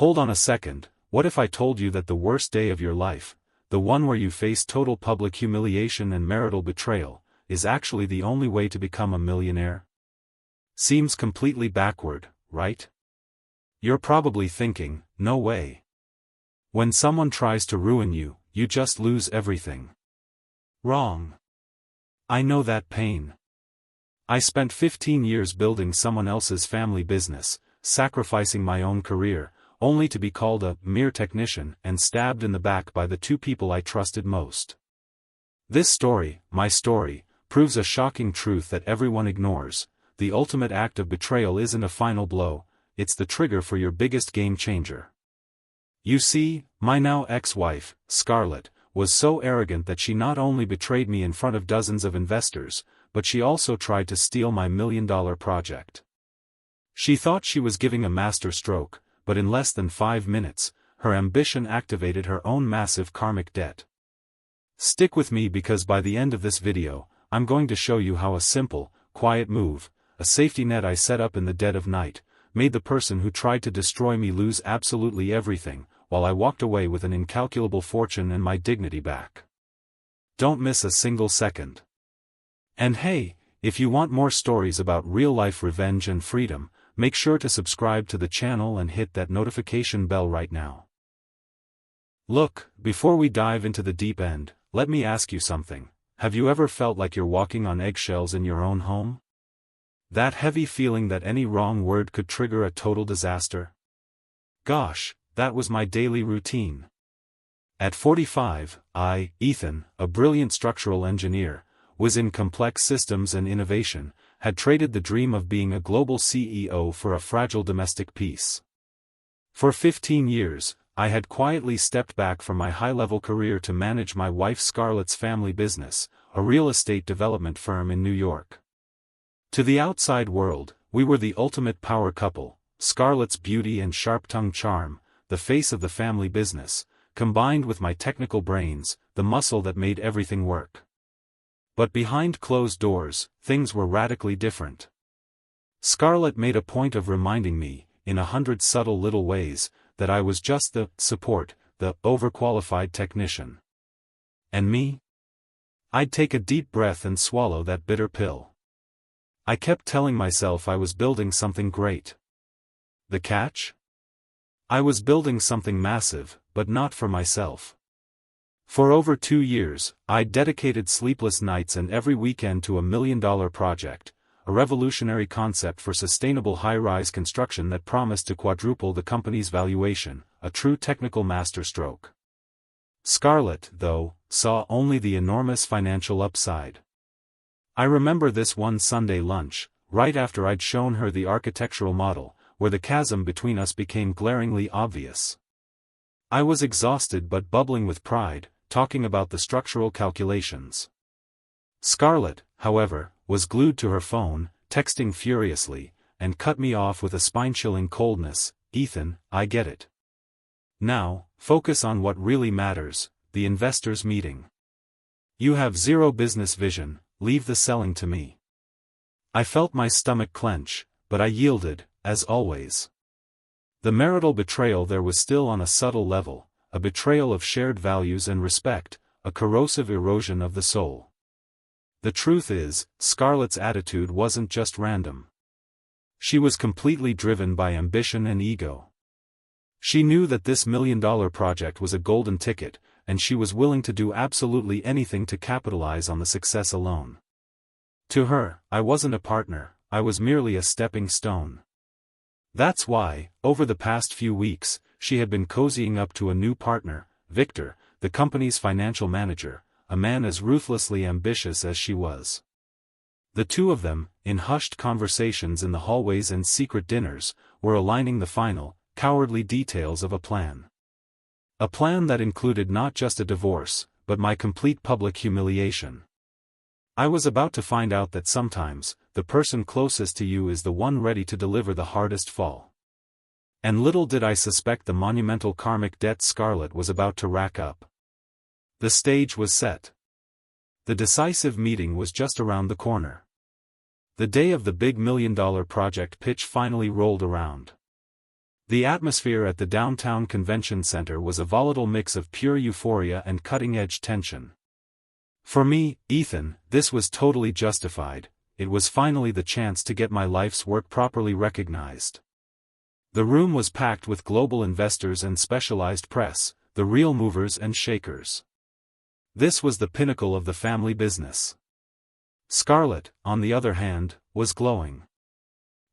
Hold on a second, what if I told you that the worst day of your life, the one where you face total public humiliation and marital betrayal, is actually the only way to become a millionaire? Seems completely backward, right? You're probably thinking, no way. When someone tries to ruin you, you just lose everything. Wrong. I know that pain. I spent 15 years building someone else's family business, sacrificing my own career, only to be called a mere technician and stabbed in the back by the two people I trusted most. This story, my story, proves a shocking truth that everyone ignores. The ultimate act of betrayal isn't a final blow, it's the trigger for your biggest game changer. You see, my now ex-wife, Scarlett, was so arrogant that she not only betrayed me in front of dozens of investors, but she also tried to steal my $1 million project. She thought she was giving a master stroke, but in less than 5 minutes, her ambition activated her own massive karmic debt. Stick with me because by the end of this video, I'm going to show you how a simple, quiet move, a safety net I set up in the dead of night, made the person who tried to destroy me lose absolutely everything, while I walked away with an incalculable fortune and my dignity back. Don't miss a single second. And hey, if you want more stories about real-life revenge and freedom, make sure to subscribe to the channel and hit that notification bell right now. Look, before we dive into the deep end, let me ask you something. Have you ever felt like you're walking on eggshells in your own home? That heavy feeling that any wrong word could trigger a total disaster? Gosh, that was my daily routine. At 45, Ethan, a brilliant structural engineer, was in complex systems and innovation, had traded the dream of being a global CEO for a fragile domestic peace. For 15 years, I had quietly stepped back from my high-level career to manage my wife Scarlett's family business, a real estate development firm in New York. To the outside world, we were the ultimate power couple, Scarlett's beauty and sharp-tongued charm, the face of the family business, combined with my technical brains, the muscle that made everything work. But behind closed doors, things were radically different. Scarlett made a point of reminding me, in 100 subtle little ways, that I was just the support, the overqualified technician. And me? I'd take a deep breath and swallow that bitter pill. I kept telling myself I was building something great. The catch? I was building something massive, but not for myself. For over 2 years, I dedicated sleepless nights and every weekend to $1 million project, a revolutionary concept for sustainable high-rise construction that promised to quadruple the company's valuation, a true technical masterstroke. Scarlett, though, saw only the enormous financial upside. I remember this one Sunday lunch, right after I'd shown her the architectural model, where the chasm between us became glaringly obvious. I was exhausted but bubbling with pride, talking about the structural calculations. Scarlett, however, was glued to her phone, texting furiously, and cut me off with a spine-chilling coldness. Ethan, I get it. Now, focus on what really matters, the investors' meeting. You have zero business vision, leave the selling to me. I felt my stomach clench, but I yielded, as always. The marital betrayal there was still on a subtle level, a betrayal of shared values and respect, a corrosive erosion of the soul. The truth is, Scarlett's attitude wasn't just random. She was completely driven by ambition and ego. She knew that this $1 million project was a golden ticket, and she was willing to do absolutely anything to capitalize on the success alone. To her, I wasn't a partner, I was merely a stepping stone. That's why, over the past few weeks, she had been cozying up to a new partner, Victor, the company's financial manager, a man as ruthlessly ambitious as she was. The two of them, in hushed conversations in the hallways and secret dinners, were aligning the final, cowardly details of a plan. A plan that included not just a divorce, but my complete public humiliation. I was about to find out that sometimes, the person closest to you is the one ready to deliver the hardest fall. And little did I suspect the monumental karmic debt Scarlett was about to rack up. The stage was set. The decisive meeting was just around the corner. The day of the big $1 million project pitch finally rolled around. The atmosphere at the downtown convention center was a volatile mix of pure euphoria and cutting-edge tension. For me, Ethan, this was totally justified. It was finally the chance to get my life's work properly recognized. The room was packed with global investors and specialized press, the real movers and shakers. This was the pinnacle of the family business. Scarlett, on the other hand, was glowing.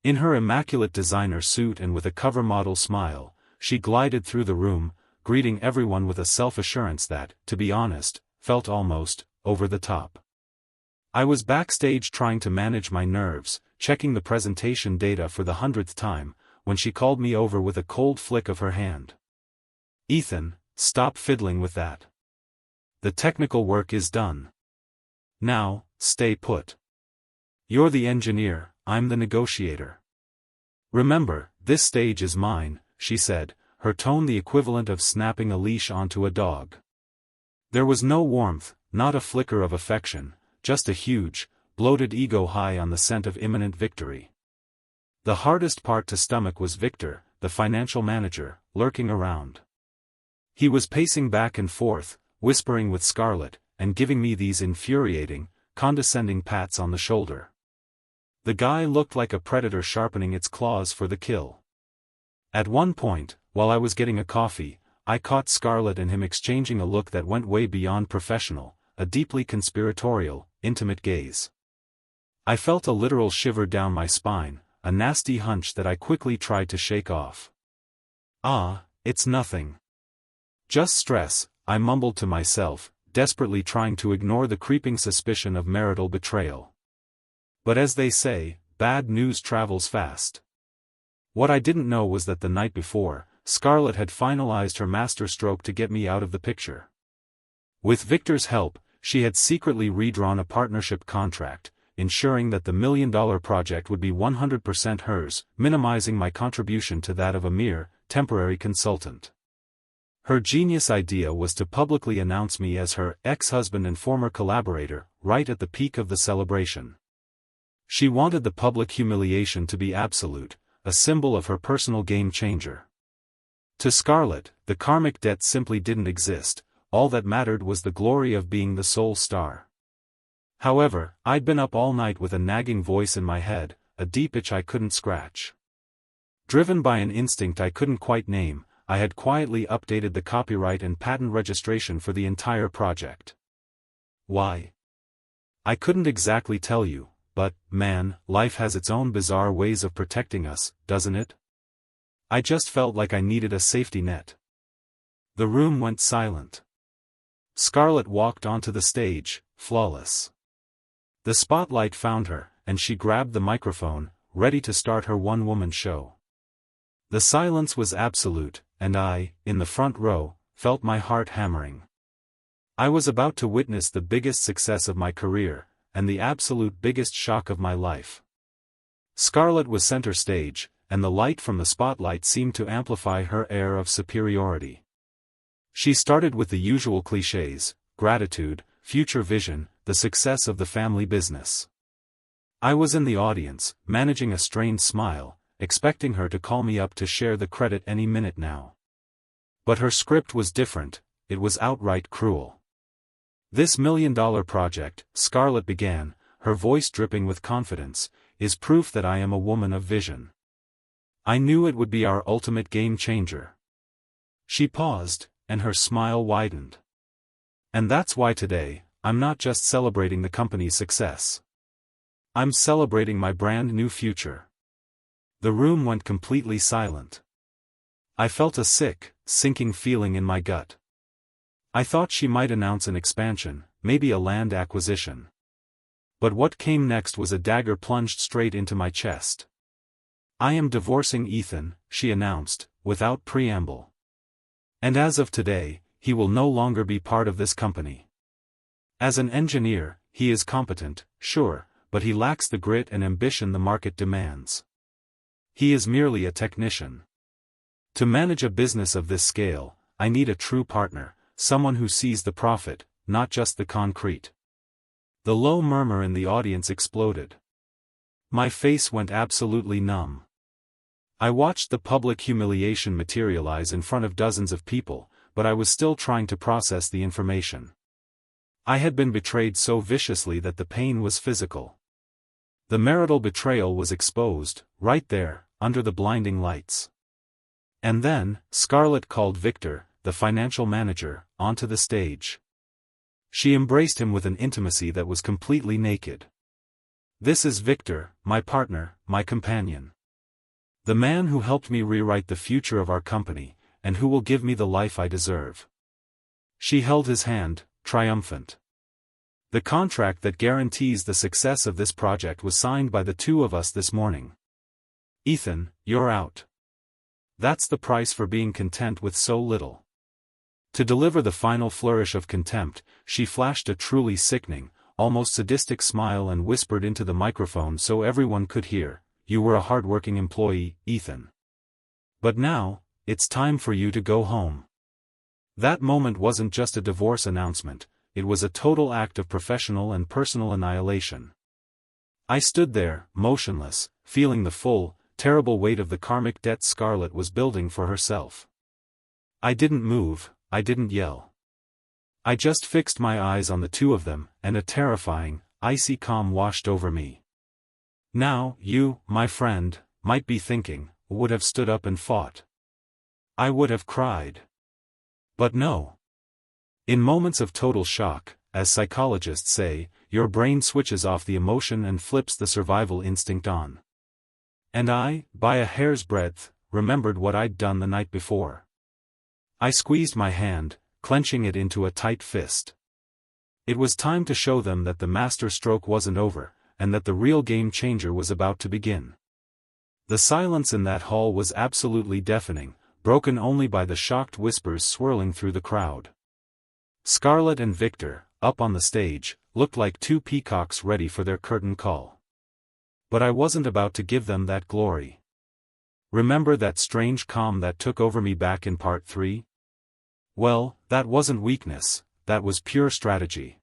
In her immaculate designer suit and with a cover model smile, she glided through the room, greeting everyone with a self-assurance that, to be honest, felt almost over the top. I was backstage trying to manage my nerves, checking the presentation data for the 100th time, when she called me over with a cold flick of her hand. "Ethan, stop fiddling with that. The technical work is done. Now, stay put. You're the engineer, I'm the negotiator. Remember, this stage is mine," she said, her tone the equivalent of snapping a leash onto a dog. There was no warmth, not a flicker of affection, just a huge, bloated ego high on the scent of imminent victory. The hardest part to stomach was Victor, the financial manager, lurking around. He was pacing back and forth, whispering with Scarlett, and giving me these infuriating, condescending pats on the shoulder. The guy looked like a predator sharpening its claws for the kill. At one point, while I was getting a coffee, I caught Scarlett and him exchanging a look that went way beyond professional, a deeply conspiratorial, intimate gaze. I felt a literal shiver down my spine, a nasty hunch that I quickly tried to shake off. "Ah, it's nothing. Just stress," I mumbled to myself, desperately trying to ignore the creeping suspicion of marital betrayal. But as they say, bad news travels fast. What I didn't know was that the night before, Scarlett had finalized her masterstroke to get me out of the picture. With Victor's help, she had secretly redrawn a partnership contract, ensuring that the $1 million project would be 100% hers, minimizing my contribution to that of a mere, temporary consultant. Her genius idea was to publicly announce me as her ex-husband and former collaborator, right at the peak of the celebration. She wanted the public humiliation to be absolute, a symbol of her personal game changer. To Scarlett, the karmic debt simply didn't exist, all that mattered was the glory of being the sole star. However, I'd been up all night with a nagging voice in my head, a deep itch I couldn't scratch. Driven by an instinct I couldn't quite name, I had quietly updated the copyright and patent registration for the entire project. Why? I couldn't exactly tell you, but, man, life has its own bizarre ways of protecting us, doesn't it? I just felt like I needed a safety net. The room went silent. Scarlett walked onto the stage, flawless. The spotlight found her, and she grabbed the microphone, ready to start her one-woman show. The silence was absolute, and I, in the front row, felt my heart hammering. I was about to witness the biggest success of my career, and the absolute biggest shock of my life. Scarlett was center stage, and the light from the spotlight seemed to amplify her air of superiority. She started with the usual clichés: gratitude, future vision, the success of the family business. I was in the audience, managing a strained smile, expecting her to call me up to share the credit any minute now. But her script was different, it was outright cruel. "This $1 million project," Scarlett began, her voice dripping with confidence, "is proof that I am a woman of vision. I knew it would be our ultimate game changer." She paused, and her smile widened. "And that's why today, I'm not just celebrating the company's success. I'm celebrating my brand new future." The room went completely silent. I felt a sick, sinking feeling in my gut. I thought she might announce an expansion, maybe a land acquisition. But what came next was a dagger plunged straight into my chest. "I am divorcing Ethan," she announced, without preamble. "And as of today, he will no longer be part of this company. As an engineer, he is competent, sure, but he lacks the grit and ambition the market demands. He is merely a technician. To manage a business of this scale, I need a true partner, someone who sees the profit, not just the concrete." The low murmur in the audience exploded. My face went absolutely numb. I watched the public humiliation materialize in front of dozens of people, but I was still trying to process the information. I had been betrayed so viciously that the pain was physical. The marital betrayal was exposed, right there, under the blinding lights. And then, Scarlett called Victor, the financial manager, onto the stage. She embraced him with an intimacy that was completely naked. "This is Victor, my partner, my companion. The man who helped me rewrite the future of our company, and who will give me the life I deserve." She held his hand, triumphant. "The contract that guarantees the success of this project was signed by the two of us this morning. Ethan, you're out. That's the price for being content with so little." To deliver the final flourish of contempt, she flashed a truly sickening, almost sadistic smile and whispered into the microphone so everyone could hear, "You were a hard-working employee, Ethan. But now, it's time for you to go home." That moment wasn't just a divorce announcement, it was a total act of professional and personal annihilation. I stood there, motionless, feeling the full, terrible weight of the karmic debt Scarlett was building for herself. I didn't move, I didn't yell. I just fixed my eyes on the two of them, and a terrifying, icy calm washed over me. Now, you, my friend, might be thinking, would have stood up and fought. I would have cried. But no. In moments of total shock, as psychologists say, your brain switches off the emotion and flips the survival instinct on. And I, by a hair's breadth, remembered what I'd done the night before. I squeezed my hand, clenching it into a tight fist. It was time to show them that the master stroke wasn't over, and that the real game changer was about to begin. The silence in that hall was absolutely deafening, broken only by the shocked whispers swirling through the crowd. Scarlett and Victor, up on the stage, looked like two peacocks ready for their curtain call. But I wasn't about to give them that glory. Remember that strange calm that took over me back in part 3? Well, that wasn't weakness, that was pure strategy.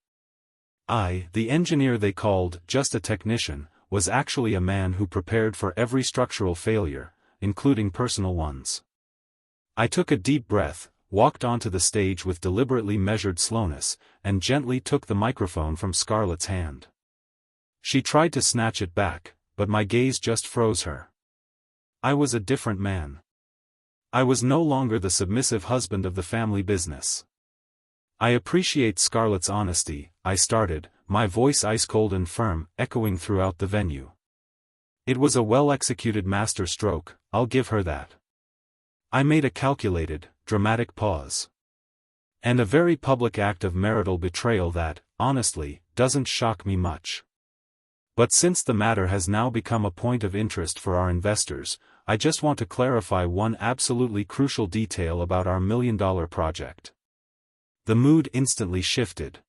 I, the engineer they called just a technician, was actually a man who prepared for every structural failure, including personal ones. I took a deep breath, walked onto the stage with deliberately measured slowness, and gently took the microphone from Scarlett's hand. She tried to snatch it back, but my gaze just froze her. I was a different man. I was no longer the submissive husband of the family business. "I appreciate Scarlett's honesty," I started, my voice ice-cold and firm, echoing throughout the venue. "It was a well-executed master stroke, I'll give her that." I made a calculated, dramatic pause. "And a very public act of marital betrayal that, honestly, doesn't shock me much. But since the matter has now become a point of interest for our investors, I just want to clarify one absolutely crucial detail about our $1 million project." The mood instantly shifted.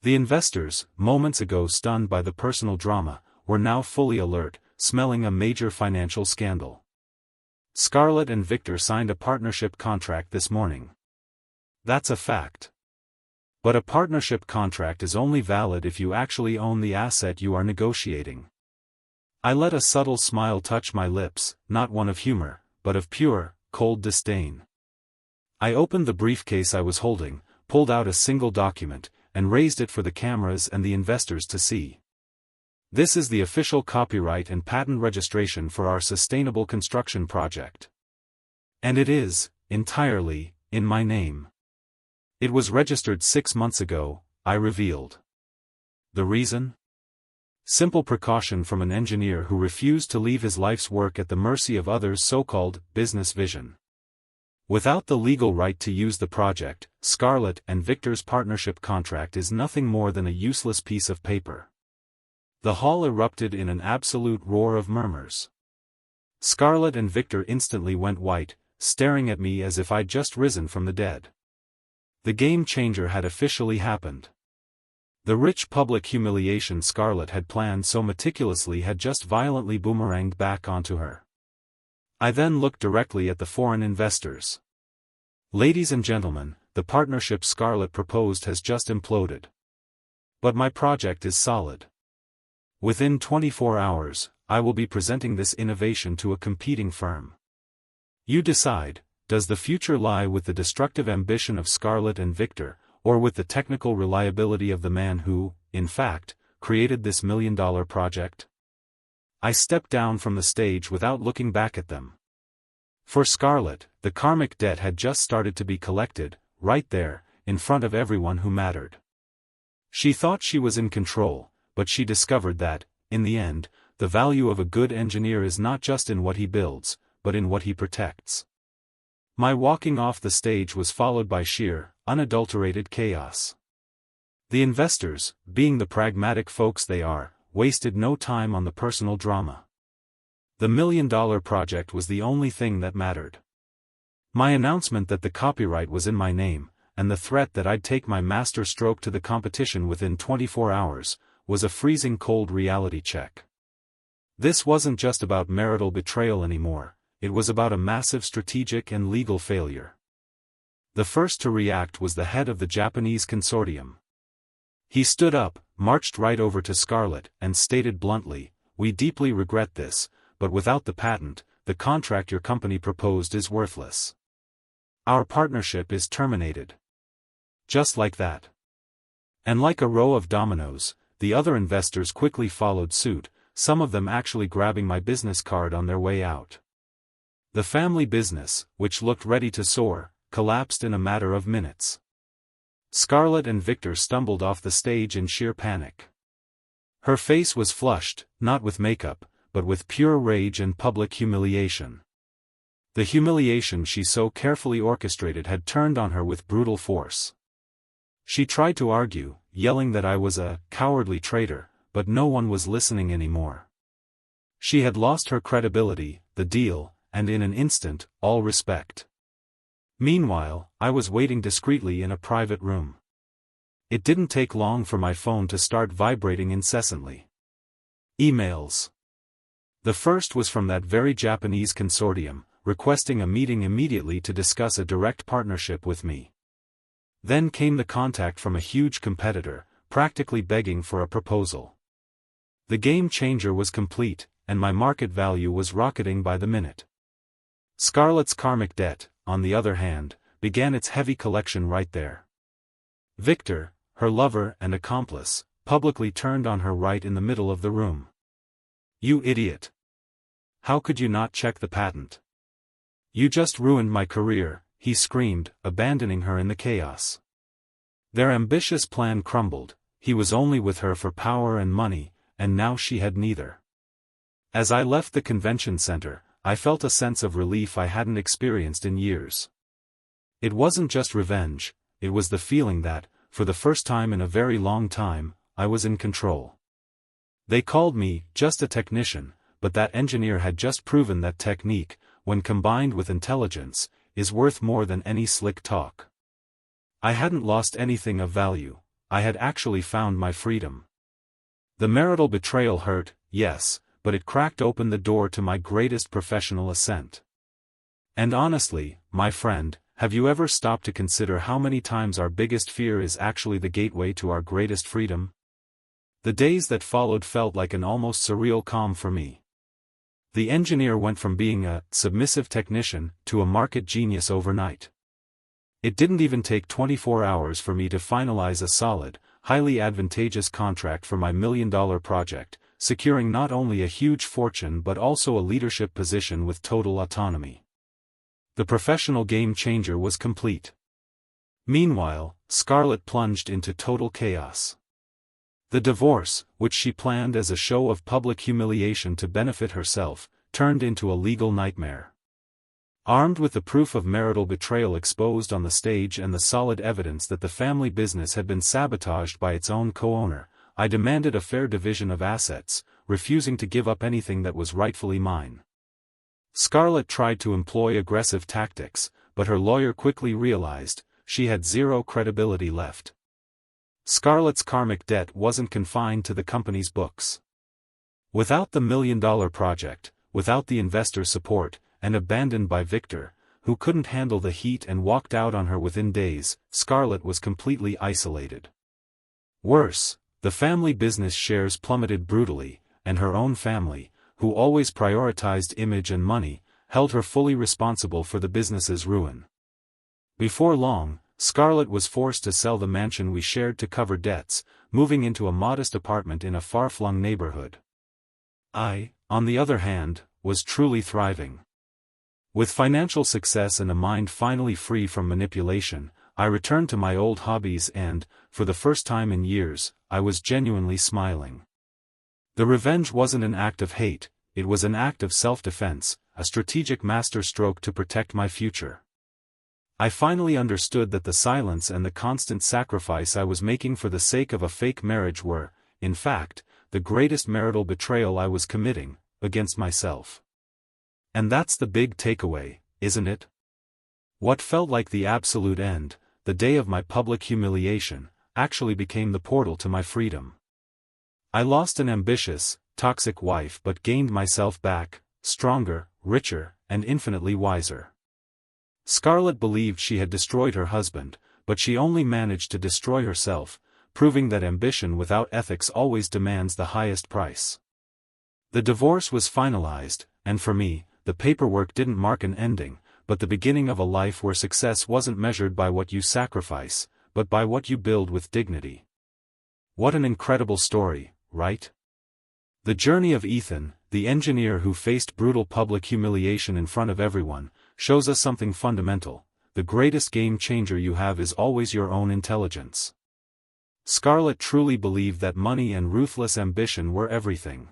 The investors, moments ago stunned by the personal drama, were now fully alert, smelling a major financial scandal. "Scarlett and Victor signed a partnership contract this morning. That's a fact. But a partnership contract is only valid if you actually own the asset you are negotiating." I let a subtle smile touch my lips, not one of humor, but of pure, cold disdain. I opened the briefcase I was holding, pulled out a single document, and raised it for the cameras and the investors to see. "This is the official copyright and patent registration for our sustainable construction project. And it is, entirely, in my name. It was registered 6 months ago," I revealed. The reason? Simple precaution from an engineer who refused to leave his life's work at the mercy of others' so-called business vision. Without the legal right to use the project, Scarlett and Victor's partnership contract is nothing more than a useless piece of paper. The hall erupted in an absolute roar of murmurs. Scarlett and Victor instantly went white, staring at me as if I'd just risen from the dead. The game changer had officially happened. The rich public humiliation Scarlett had planned so meticulously had just violently boomeranged back onto her. I then looked directly at the foreign investors. "Ladies and gentlemen, the partnership Scarlett proposed has just imploded. But my project is solid. Within 24 hours, I will be presenting this innovation to a competing firm. You decide, does the future lie with the destructive ambition of Scarlett and Victor, or with the technical reliability of the man who, in fact, created this million-dollar project? I stepped down from the stage without looking back at them. For Scarlett, the karmic debt had just started to be collected, right there, in front of everyone who mattered. She thought she was in control, but she discovered that, in the end, the value of a good engineer is not just in what he builds, but in what he protects. My walking off the stage was followed by sheer, unadulterated chaos. The investors, being the pragmatic folks they are, wasted no time on the personal drama. The million-dollar project was the only thing that mattered. My announcement that the copyright was in my name, and the threat that I'd take my master stroke to the competition within 24 hours, was a freezing cold reality check. This wasn't just about marital betrayal anymore, it was about a massive strategic and legal failure. The first to react was the head of the Japanese consortium. He stood up, marched right over to Scarlett, and stated bluntly, "We deeply regret this, but without the patent, the contract your company proposed is worthless. Our partnership is terminated." Just like that. And like a row of dominoes, the other investors quickly followed suit, some of them actually grabbing my business card on their way out. The family business, which looked ready to soar, collapsed in a matter of minutes. Scarlett and Victor stumbled off the stage in sheer panic. Her face was flushed, not with makeup, but with pure rage and public humiliation. The humiliation she so carefully orchestrated had turned on her with brutal force. She tried to argue, yelling that I was a cowardly traitor, but no one was listening anymore. She had lost her credibility, the deal, and in an instant, all respect. Meanwhile, I was waiting discreetly in a private room. It didn't take long for my phone to start vibrating incessantly. Emails. The first was from that very Japanese consortium, requesting a meeting immediately to discuss a direct partnership with me. Then came the contact from a huge competitor, practically begging for a proposal. The game changer was complete, and my market value was rocketing by the minute. Scarlett's karmic debt, on the other hand, began its heavy collection right there. Victor, her lover and accomplice, publicly turned on her right in the middle of the room. "You idiot! How could you not check the patent? You just ruined my career," he screamed, abandoning her in the chaos. Their ambitious plan crumbled. He was only with her for power and money, and now she had neither. As I left the convention center, I felt a sense of relief I hadn't experienced in years. It wasn't just revenge, it was the feeling that, for the first time in a very long time, I was in control. They called me just a technician, but that engineer had just proven that technique, when combined with intelligence, is worth more than any slick talk. I hadn't lost anything of value, I had actually found my freedom. The marital betrayal hurt, yes, but it cracked open the door to my greatest professional ascent. And honestly, my friend, have you ever stopped to consider how many times our biggest fear is actually the gateway to our greatest freedom? The days that followed felt like an almost surreal calm for me. The engineer went from being a submissive technician to a market genius overnight. It didn't even take 24 hours for me to finalize a solid, highly advantageous contract for my million-dollar project, securing not only a huge fortune but also a leadership position with total autonomy. The professional game changer was complete. Meanwhile, Scarlett plunged into total chaos. The divorce, which she planned as a show of public humiliation to benefit herself, turned into a legal nightmare. Armed with the proof of marital betrayal exposed on the stage and the solid evidence that the family business had been sabotaged by its own co-owner, I demanded a fair division of assets, refusing to give up anything that was rightfully mine. Scarlett tried to employ aggressive tactics, but her lawyer quickly realized, she had zero credibility left. Scarlett's karmic debt wasn't confined to the company's books. Without the million-dollar project, without the investor support, and abandoned by Victor, who couldn't handle the heat and walked out on her within days, Scarlett was completely isolated. Worse, the family business shares plummeted brutally, and her own family, who always prioritized image and money, held her fully responsible for the business's ruin. Before long, Scarlett was forced to sell the mansion we shared to cover debts, moving into a modest apartment in a far-flung neighborhood. I, on the other hand, was truly thriving. With financial success and a mind finally free from manipulation, I returned to my old hobbies and, for the first time in years, I was genuinely smiling. The revenge wasn't an act of hate, it was an act of self-defense, a strategic masterstroke to protect my future. I finally understood that the silence and the constant sacrifice I was making for the sake of a fake marriage were, in fact, the greatest marital betrayal I was committing, against myself. And that's the big takeaway, isn't it? What felt like the absolute end, the day of my public humiliation, actually became the portal to my freedom. I lost an ambitious, toxic wife but gained myself back, stronger, richer, and infinitely wiser. Scarlett believed she had destroyed her husband, but she only managed to destroy herself, proving that ambition without ethics always demands the highest price. The divorce was finalized, and for me, the paperwork didn't mark an ending, but the beginning of a life where success wasn't measured by what you sacrifice, but by what you build with dignity. What an incredible story, right? The journey of Ethan, the engineer who faced brutal public humiliation in front of everyone, shows us something fundamental: the greatest game changer you have is always your own intelligence. Scarlett truly believed that money and ruthless ambition were everything.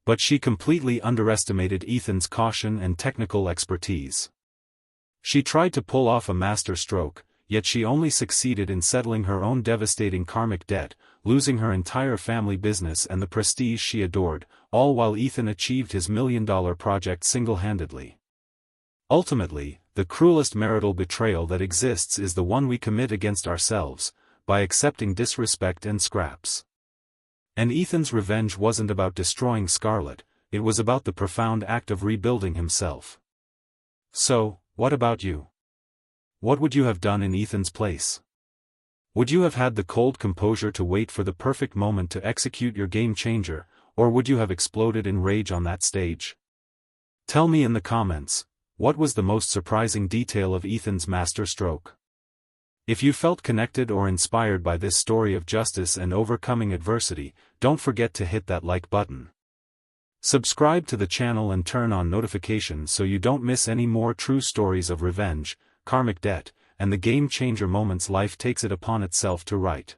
But she completely underestimated Ethan's caution and technical expertise. She tried to pull off a master stroke, yet she only succeeded in settling her own devastating karmic debt, losing her entire family business and the prestige she adored, all while Ethan achieved his million-dollar project single-handedly. Ultimately, the cruelest marital betrayal that exists is the one we commit against ourselves, by accepting disrespect and scraps. And Ethan's revenge wasn't about destroying Scarlett, it was about the profound act of rebuilding himself. So, what about you? What would you have done in Ethan's place? Would you have had the cold composure to wait for the perfect moment to execute your game changer, or would you have exploded in rage on that stage? Tell me in the comments, what was the most surprising detail of Ethan's master stroke? If you felt connected or inspired by this story of justice and overcoming adversity, don't forget to hit that like button. Subscribe to the channel and turn on notifications so you don't miss any more true stories of revenge, karmic debt, and the game changer moments life takes it upon itself to write.